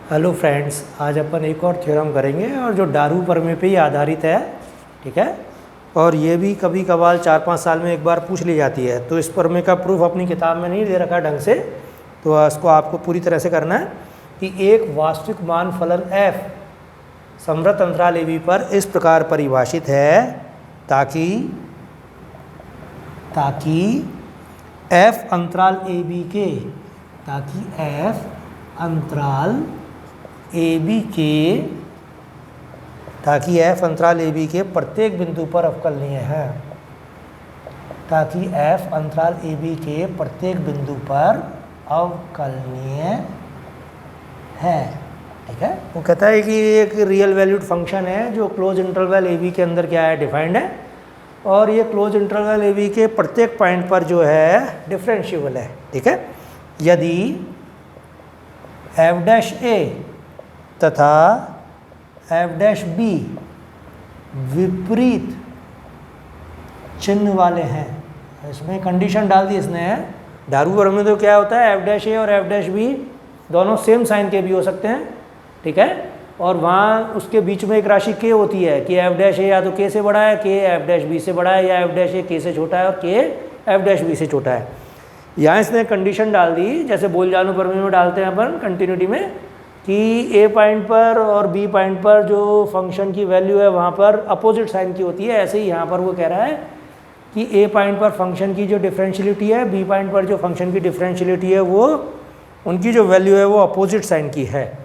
Hello friends, आज अपन एक और थ्योरम करेंगे और जो डारू प्रमेय पे ही आधारित है। ठीक है, और ये भी कभी कभार 4-5 साल में एक बार पूछ ली जाती है। तो इस प्रमेय का प्रूफ अपनी किताब में नहीं दे रखा ढंग से, तो इसको आपको पूरी तरह से करना है कि एक वास्तविक मान फलन f समवर्त अंतराल ab पर इस प्रकार परिभाषित है ताकि f अंतराल ab के प्रत्येक बिंदु पर अवकलनीय है। ठीक है, वो कहता है कि एक रियल वैल्यूड फंक्शन है जो क्लोज इंटरवल ए बी के अंदर क्या है, डिफाइंड है, और ये क्लोज इंटरवल ए बी के प्रत्येक पॉइंट पर जो है डिफरेंशिएबल है। ठीक है, यदि f डैश a तथा f डैश b विपरीत चिन्ह वाले हैं, इसमें कंडीशन डाल दी इसने। डारू प्रमेय में तो क्या होता है, f डैश a और f डैश b दोनों सेम साइन के भी हो सकते हैं। ठीक है, और वहाँ उसके बीच में एक राशि k होती है कि f डैश a या तो k से बड़ा है, k f डैश b से बड़ा है, या f डैश a k से छोटा है और k f डैश b से छोटा है। यहाँ इसने कंडीशन डाल दी, जैसे बोल-जानू प्रमेय में डालते हैं अपन कंटिन्यूटी में, कि ए पॉइंट पर और बी पॉइंट पर जो फंक्शन की वैल्यू है वहाँ पर अपोजिट साइन की होती है। ऐसे ही यहाँ पर वो कह रहा है कि ए पॉइंट पर फंक्शन की जो डिफरेंशियलिटी है, बी पॉइंट पर जो फंक्शन की डिफरेंशियलिटी है, वो उनकी जो वैल्यू है वो अपोजिट साइन की है,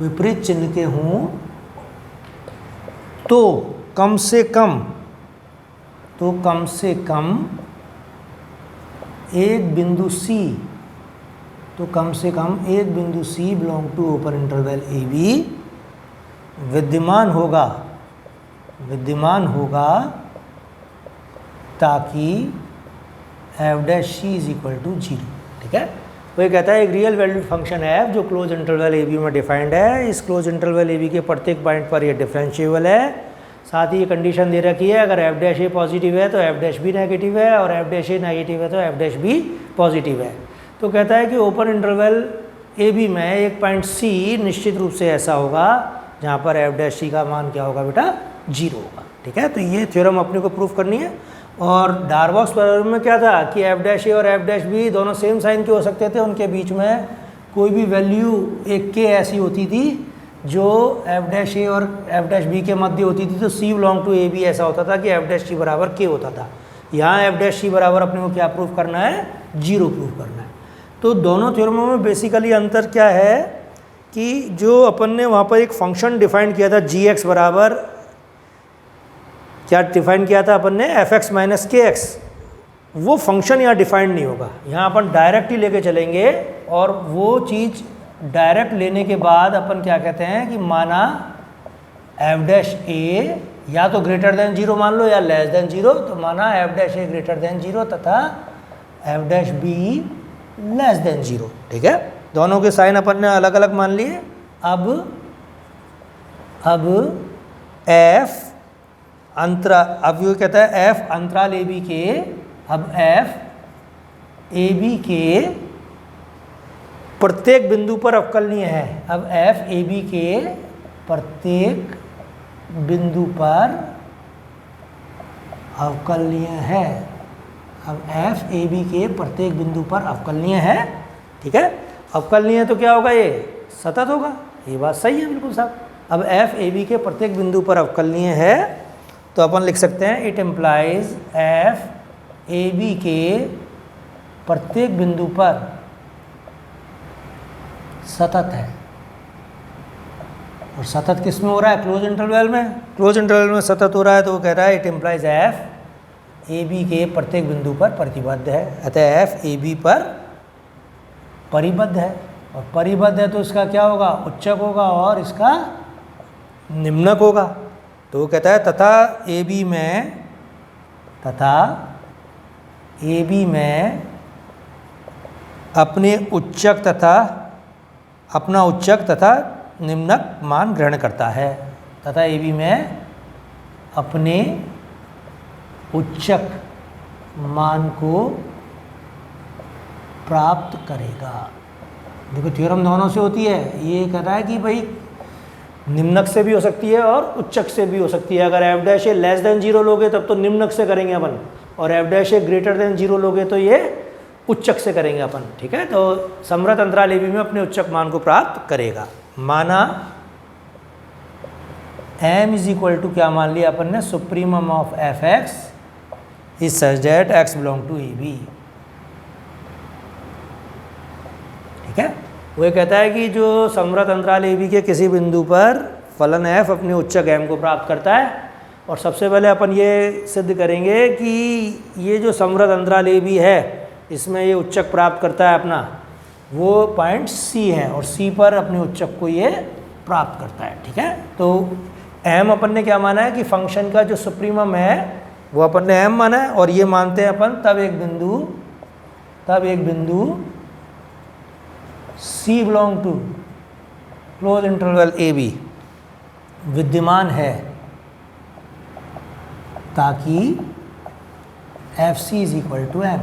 विपरीत चिन्ह के हों तो कम से कम एक बिंदु C belong to open interval A B विद्यमान होगा ताकि f dash c is equal to 0। ठीक है, वो ये कहता है एक रियल वैल्यूड फंक्शन है जो क्लोज इंटरवल ए बी में डिफाइंड है। इस क्लोज इंटरवल ए बी के प्रत्येक पॉइंट पर ये डिफरेंशिएबल है। साथ ही ये कंडीशन दे रखी है, अगर f डैश a पॉजिटिव है तो f डैश b नेगेटिव है, और f डैश a नेगेटिव है तो f डैश b पॉजिटिव है। तो कहता है कि ओपन इंटरवल ए बी में एक पॉइंट C निश्चित रूप से ऐसा होगा जहाँ पर f डैश c का मान क्या होगा बेटा, 0 होगा। ठीक है, तो ये थ्योरम अपने को प्रूफ करनी है। और डारबॉक्स प्रमेय में क्या था कि f डैश a और f डैश b दोनों सेम साइन के हो सकते थे, उनके बीच में कोई भी वैल्यू एक k ऐसी होती थी जो f डैश a और f डैश b के मध्य होती थी, तो C belong to A B ऐसा होता था कि f डैश c बराबर k होता था। यहाँ f डैश c बराबर अपने को क्या प्रूफ करना है, 0 प्रूफ करना है। तो दोनों थ्योरमों में बेसिकली अंतर क्या है कि जो अपन ने वहाँ पर एक फंक्शन डिफाइन किया था gx बराबर, क्या डिफाइन किया था अपन ने, fx माइनस kx, वो फंक्शन यहाँ डिफाइंड नहीं होगा। यहाँ अपन डायरेक्ट ही लेके चलेंगे, और वो चीज़ डायरेक्ट लेने के बाद अपन क्या कहते हैं कि माना f डैश a या तो ग्रेटर देन 0 मान लो या लेस देन 0, तो माना f dash a greater than 0 तथा f dash b less than 0। ठीक है, दोनों के साइन अपन ने अलग अलग मान लिए। अब ये कहता है f अंतराल ए बी के, अब f ए बी के प्रत्येक बिंदु पर अवकलनीय है। अब f ए बी के प्रत्येक बिंदु पर अवकलनीय है। अब f ए बी के प्रत्येक बिंदु पर अवकलनीय है। ठीक है, अवकलनीय तो क्या होगा, ये सतत होगा। ये बात सही है बिल्कुल साहब। अब f ए बी के प्रत्येक बिंदु पर अवकलनीय है, तो अपन लिख सकते हैं it implies f A B के प्रत्येक बिंदु पर सतत है। और सतत किस में हो रहा है, क्लोज इंटरवल में। क्लोज इंटरवल में सतत हो रहा है, तो वो कह रहा है it implies f A B के प्रत्येक बिंदु पर प्रतिबद्ध है। अतः f ए बी पर परिबद्ध है, और परिबद्ध है तो इसका क्या होगा, उच्चक होगा, और इसका निम्नक होगा। तो वो कहता है तथा ए बी में अपना उच्चक तथा निम्नक मान ग्रहण करता है, तथा ए बी में अपने उच्चक मान को प्राप्त करेगा। देखो थ्योरम दोनों से होती है। ये कह रहा है कि भाई निम्नक से भी हो सकती है और उच्चक से भी हो सकती है। अगर एफ डैश ए लेस देन 0 लोगे तब तो निम्नक से करेंगे अपन, और एफ डैश ए ग्रेटर देन 0 लोगे तो ये उच्चक से करेंगे अपन। ठीक है, तो समृद्ध अंतराल ए बी में अपने उच्चक मान को प्राप्त करेगा। माना m इज इक्वल टू क्या मान लिया अपन ने, supremum of F X is such that x belong to A B. ठीक है, वो ये कहता है कि जो समृद्ध अंतराल ए बी के किसी बिंदु पर फलन f अपने उच्चक m को प्राप्त करता है। और सबसे पहले अपन ये सिद्ध करेंगे कि ये जो समृद्ध अंतराल ए बी है इसमें ये उच्चक प्राप्त करता है अपना, वो पॉइंट C है और C पर अपने उच्चक को ये प्राप्त करता है। ठीक है, तो m अपन ने क्या माना है कि फंक्शन का जो सुप्रीमम है वो अपन ने m माना है, और ये मानते हैं अपन तब एक बिंदु C belong to close interval A B विद्यमान है ताकि F C is equal to M.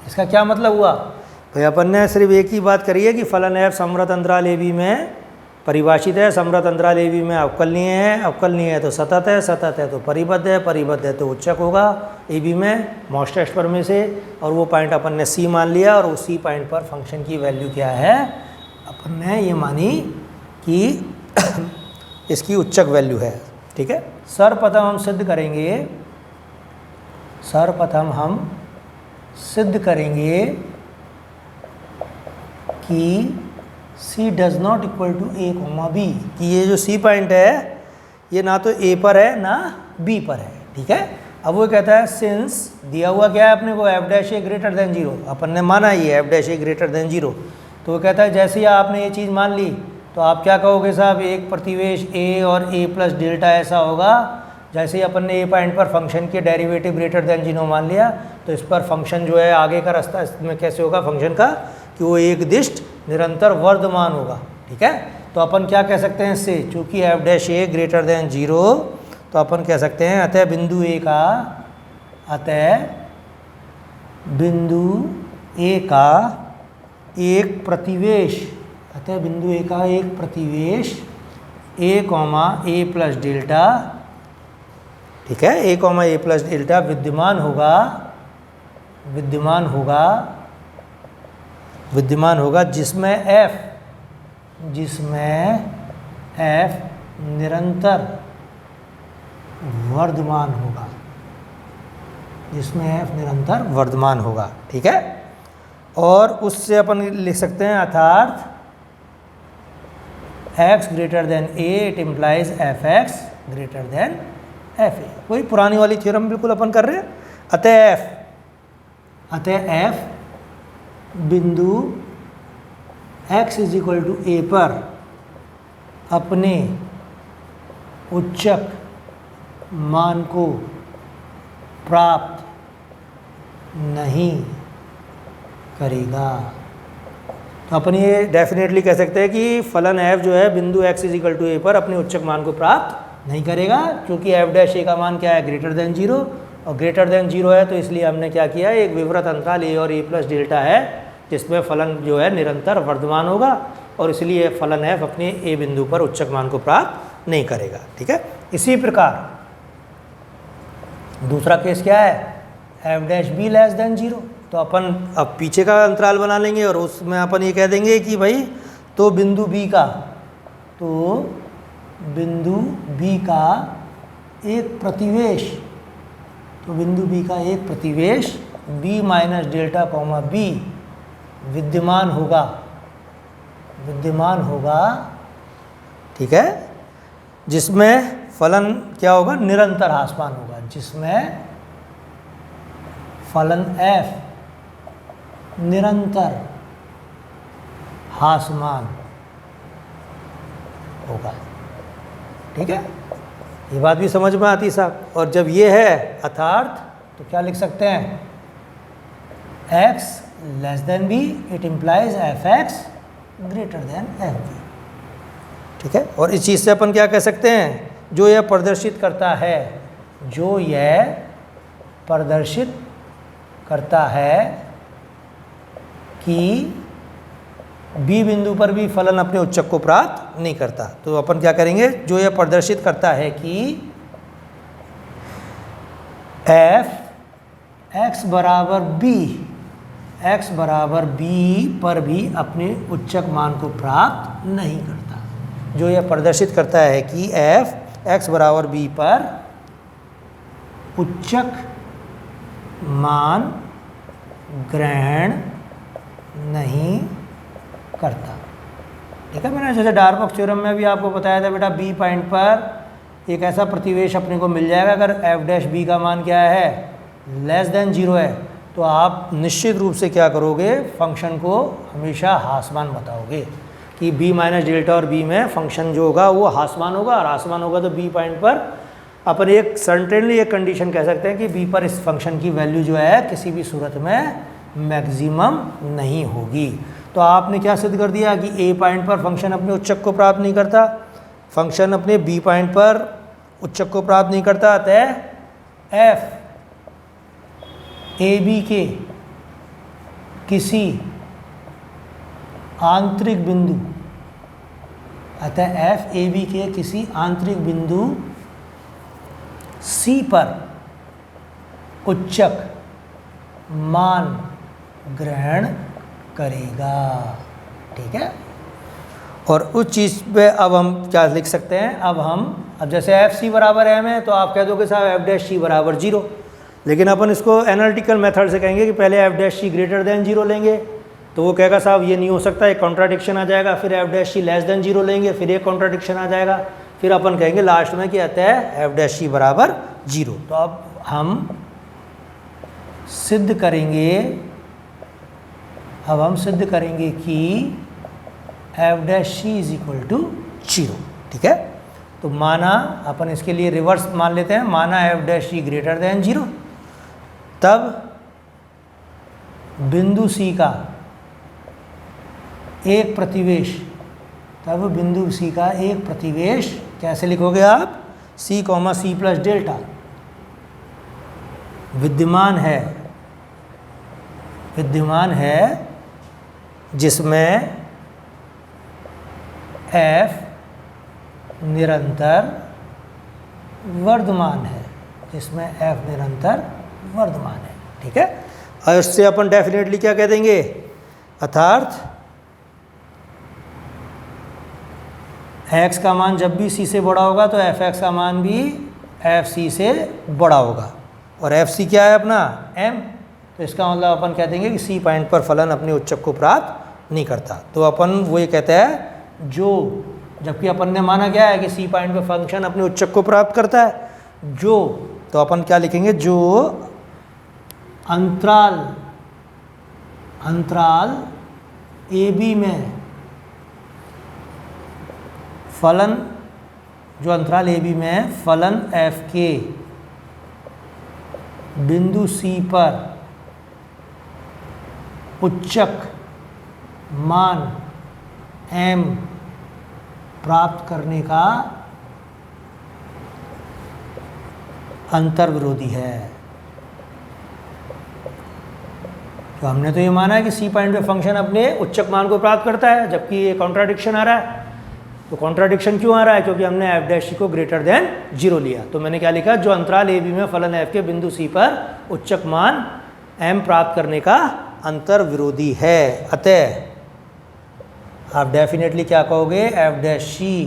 इसका क्या मतलब हुआ भाई, अपन ने सिर्फ एक ही बात करी है कि फलन एफ समृद्ध अंतराल ए बी में परिभाषित है, समृद्ध अंतराल ए बी में अवकलनीय है, अवकलनीय है तो सतत है, सतत है तो परिबद्ध है, परिबद्ध है तो उच्चक होगा ए बी में मॉस टेस्ट पर में से। और वो पॉइंट अपन ने सी मान लिया, और उसी पॉइंट पर फंक्शन की वैल्यू क्या है, अपन ने ये मानी कि इसकी उच्चक वैल्यू है। ठीक है, सर्वप्रथम हम सिद्ध करेंगे कि C does not equal to A comma B, कि ये जो C पॉइंट है ये ना तो A पर है ना B पर है। ठीक है, अब वो कहता है सिंस दिया हुआ क्या है अपने को, एफ डैश ए ग्रेटर देन 0, अपन ने माना ये एफ डैश ए ग्रेटर देन 0, तो वो कहता है जैसे ही आपने ये चीज़ मान ली तो आप क्या कहोगे साहब, एक प्रतिवेश A और A प्लस डेल्टा ऐसा होगा। जैसे ही अपन ने ए पॉइंट पर फंक्शन के डेरिवेटिव ग्रेटर देन 0 मान लिया तो इस पर फंक्शन जो है आगे का रास्ता इसमें कैसे होगा फंक्शन का, कि वो एक दिष्ट निरंतर वर्धमान होगा। ठीक है, तो अपन क्या कह सकते हैं इससे, चूँकि एफ डैश ए ग्रेटर देन 0, तो अपन कह सकते हैं अतः बिंदु ए का एक प्रतिवेश ए कॉमा ए प्लस डेल्टा, ठीक है, ए कॉमा ए प्लस डेल्टा विद्यमान होगा जिसमें f निरंतर वर्धमान होगा। ठीक है, और उससे अपन लिख सकते हैं अर्थात x greater than a, it implies F X greater than F A. वही पुरानी वाली थ्योरम बिल्कुल अपन कर रहे हैं। अतः f बिंदु x इज इक्वल टू ए पर अपने उच्चक मान को प्राप्त नहीं करेगा। तो अपन ये डेफिनेटली कह सकते हैं कि फलन f जो है बिंदु x इज इक्वल टू ए पर अपने उच्चक मान को प्राप्त नहीं करेगा, क्योंकि एफ डैश ए का मान क्या है, ग्रेटर देन 0, और ग्रेटर देन 0 है तो इसलिए हमने क्या किया, एक विवृत अंतराल ए और ए प्लस डेल्टा है जिसमें फलन जो है निरंतर वर्धमान होगा, और इसलिए फलन f अपने ए बिंदु पर उच्चक मान को प्राप्त नहीं करेगा। ठीक है, इसी प्रकार दूसरा केस क्या है, F dash B less than 0, तो अपन अब पीछे का अंतराल बना लेंगे और उसमें अपन ये कह देंगे कि भाई तो बिंदु B का एक प्रतिवेश B minus delta comma B विद्यमान होगा। ठीक है, जिसमें फलन क्या होगा, निरंतर ह्रासमान होगा, जिसमें फलन f निरंतर ह्रासमान होगा। ठीक है, ये बात भी समझ में आती साहब। और जब ये है अर्थात तो क्या लिख सकते हैं, x less than b, it implies F X greater than F B. ठीक है, और इस चीज़ से अपन क्या कह सकते हैं, जो यह प्रदर्शित करता है कि बी बिंदु पर भी फलन अपने उच्चक को प्राप्त नहीं करता। तो अपन क्या करेंगे, जो यह प्रदर्शित करता है कि एफ एक्स बराबर बी पर भी अपने उच्चक मान को प्राप्त नहीं करता। जो यह प्रदर्शित करता है कि एफ एक्स बराबर बी पर उच्चक मान ग्रहण नहीं करता। ठीक है, मैंने जैसे डार्बक्स थ्योरम में भी आपको बताया था बेटा, बी पॉइंट पर एक ऐसा प्रतिवेश अपने को मिल जाएगा, अगर एफ डैश बी का मान क्या है, लेस देन 0 है, तो आप निश्चित रूप से क्या करोगे, फंक्शन को हमेशा हासमान बताओगे कि बी माइनस डेल्टा और बी में फंक्शन जो होगा वो हासमान होगा, और हासमान होगा तो बी पॉइंट पर अपन एक सर्टेनली एक कंडीशन कह सकते हैं कि बी पर इस फंक्शन की वैल्यू जो है किसी भी सूरत में मैक्सिमम नहीं होगी। तो आपने क्या सिद्ध कर दिया कि ए पॉइंट पर फंक्शन अपने उच्चक को प्राप्त नहीं करता, फंक्शन अपने बी पॉइंट पर उच्चक को प्राप्त नहीं करता, अतः एफ ए बी के किसी आंतरिक बिंदु, अतः एफ ए बी के किसी आंतरिक बिंदु सी पर उच्चक मान ग्रहण करेगा। ठीक है, और उस चीज़ पे अब हम क्या लिख सकते हैं, अब जैसे एफ सी बराबर एम है तो आप कह दोगे साहब एफ डैश सी बराबर 0, लेकिन अपन इसको एनालिटिकल मेथड से कहेंगे कि पहले एफ डैश सी ग्रेटर देन 0 लेंगे, तो वो कहेगा साहब ये नहीं हो सकता, एक कॉन्ट्राडिक्शन आ जाएगा, फिर F dash C less than 0 लेंगे, फिर एक कॉन्ट्राडिक्शन आ जाएगा, फिर अपन कहेंगे लास्ट में क्या आता है, एफ डैश सी बराबर 0। तो अब हम सिद्ध करेंगे कि F dash C is equal to 0। ठीक है, तो माना अपन इसके लिए रिवर्स मान लेते हैं, माना एफ डैश सी ग्रेटर देन 0, तब बिंदु सी का एक प्रतिवेश, कैसे लिखोगे आप, C comma C plus delta विद्यमान है जिसमें f निरंतर वर्धमान है, ठीक है, और इससे अपन डेफिनेटली क्या कह देंगे, अर्थात x का मान जब भी c से बड़ा होगा तो fx का मान भी fc से बड़ा होगा, और fc क्या है अपना m, तो इसका मतलब अपन कह देंगे कि c पॉइंट पर फलन अपने उच्चक को प्राप्त नहीं करता। तो अपन वो ये कहता है जो, जबकि अपन ने माना क्या है कि c पॉइंट पर फंक्शन अपने उच्चक को प्राप्त करता है, जो, तो अपन क्या लिखेंगे, जो अंतराल ए बी में फलन, f के बिंदु c पर उच्चक मान m प्राप्त करने का अंतर्विरोधी है। तो हमने तो ये माना है कि सी पॉइंट पे फंक्शन अपने उच्चक मान को प्राप्त करता है, जबकि ये कॉन्ट्राडिक्शन आ रहा है। तो कॉन्ट्राडिक्शन क्यों आ रहा है, क्योंकि हमने एफ डैश को ग्रेटर देन 0 लिया। तो मैंने क्या लिखा, जो अंतराल ए बी में फलन एफ के बिंदु सी पर उच्चक मान m प्राप्त करने का अंतर विरोधी है, अतः आप डेफिनेटली क्या कहोगे, F dash C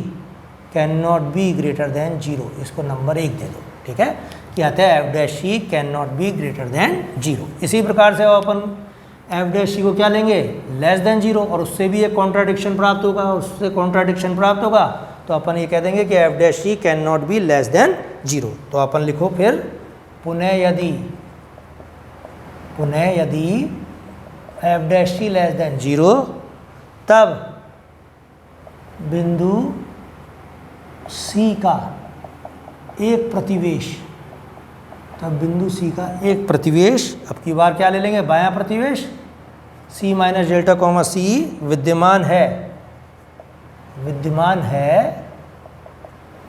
can not be greater than 0, इसको नंबर 1 दे दो। ठीक है, कि अतः F dash C can not be greater than 0। इसी प्रकार से अपन एफ डैश सी को क्या लेंगे, लेस देन 0, और उससे भी एक कॉन्ट्राडिक्शन प्राप्त होगा, तो अपन ये कह देंगे कि F dash C can not be less than 0। तो अपन लिखो फिर, पुनः यदि F dash C less than 0, तब बिंदु सी का एक प्रतिवेश, अब की बार क्या ले लेंगे, बायां प्रतिवेश c माइनस डेल्टा कॉमा सी विद्यमान है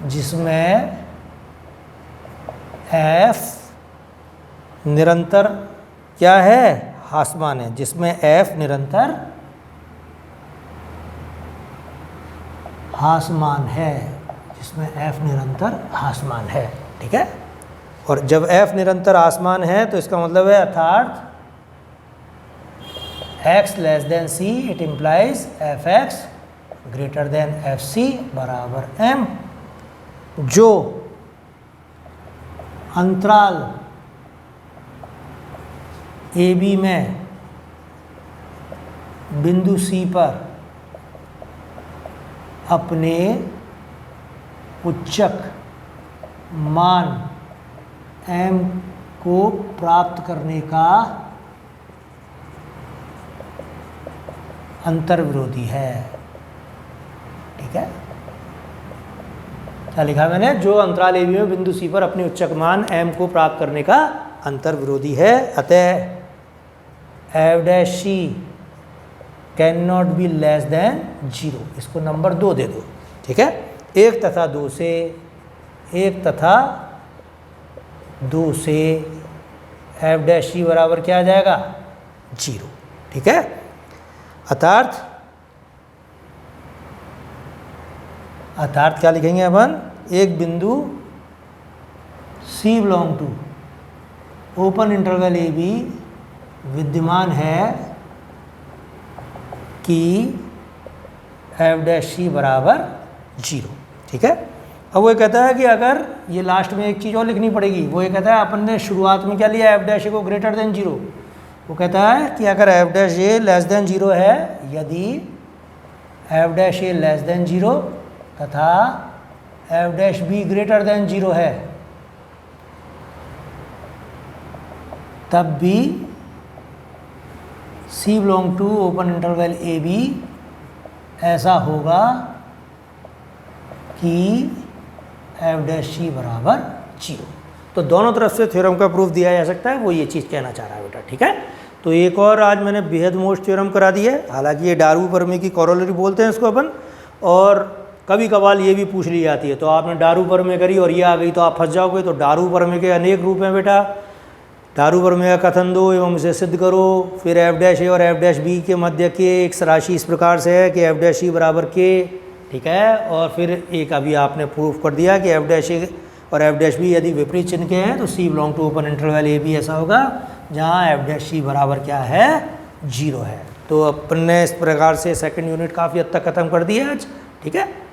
जिसमें f निरंतर क्या है, हासमान है, जिसमें f निरंतर हासमान है, जिसमें f निरंतर हासमान है। ठीक है, और जब f निरंतर हासमान है तो इसका मतलब है अर्थात x less then c, it implies fx greater than fc बराबर m, जो अंतराल ए बी में बिंदु C पर अपने उच्चक मान m को प्राप्त करने का अंतर्विरोधी है। ठीक है, क्या लिखा मैंने? जो अंतराल ए बी में बिंदु C पर अपने उच्चक मान m को प्राप्त करने का अंतर्विरोधी है, अतः f dash c can not be less than 0। इसको नंबर 2 दे दो। ठीक है, 1 तथा 2 से f डैश c बराबर क्या आ जाएगा? 0। ठीक है, अर्थात क्या लिखेंगे अपन? एक बिंदु C belong to open interval A B विद्यमान है कि f डैश c बराबर 0। ठीक है, अब वो कहता है कि अगर ये लास्ट में एक चीज़ और लिखनी पड़ेगी, वो ये कहता है अपन ने शुरुआत में क्या लिया? f डैश a को ग्रेटर देन 0। वो कहता है कि अगर f dash a less than 0 है, यदि f dash a less than 0 तथा f dash b greater than 0 है, तब भी C belong to open interval A B ऐसा होगा कि f डैश c बराबर 0। तो दोनों तरफ से थ्योरम का प्रूफ दिया जा सकता है, वो ये चीज़ कहना चाह रहा है बेटा। ठीक है, तो एक और आज मैंने बेहद मोस्ट थ्योरम करा दी है, हालांकि ये डारू प्रमेय की कॉरोलरी बोलते हैं इसको अपन, और कभी कभार ये भी पूछ ली जाती है। तो आपने डारू प्रमेय करी और ये आ गई तो आप फंस जाओगे। तो डारू प्रमेय के अनेक रूप हैं बेटा। डारू प्रमेय का कथन दो एवं इसे सिद्ध करो। फिर f डैश ए और f डैश बी के मध्य के एक राशि इस प्रकार से है कि f डैश ई बराबर के। ठीक है, और फिर एक अभी आपने प्रूफ कर दिया कि f डैश ए और f डैश बी यदि विपरीत चिन्ह के हैं तो C belong to open interval A B ऐसा होगा जहाँ f डैश c बराबर क्या है? 0 है। तो अपन ने इस प्रकार से सेकंड यूनिट काफ़ी हद तक ख़त्म कर दी है आज। ठीक है।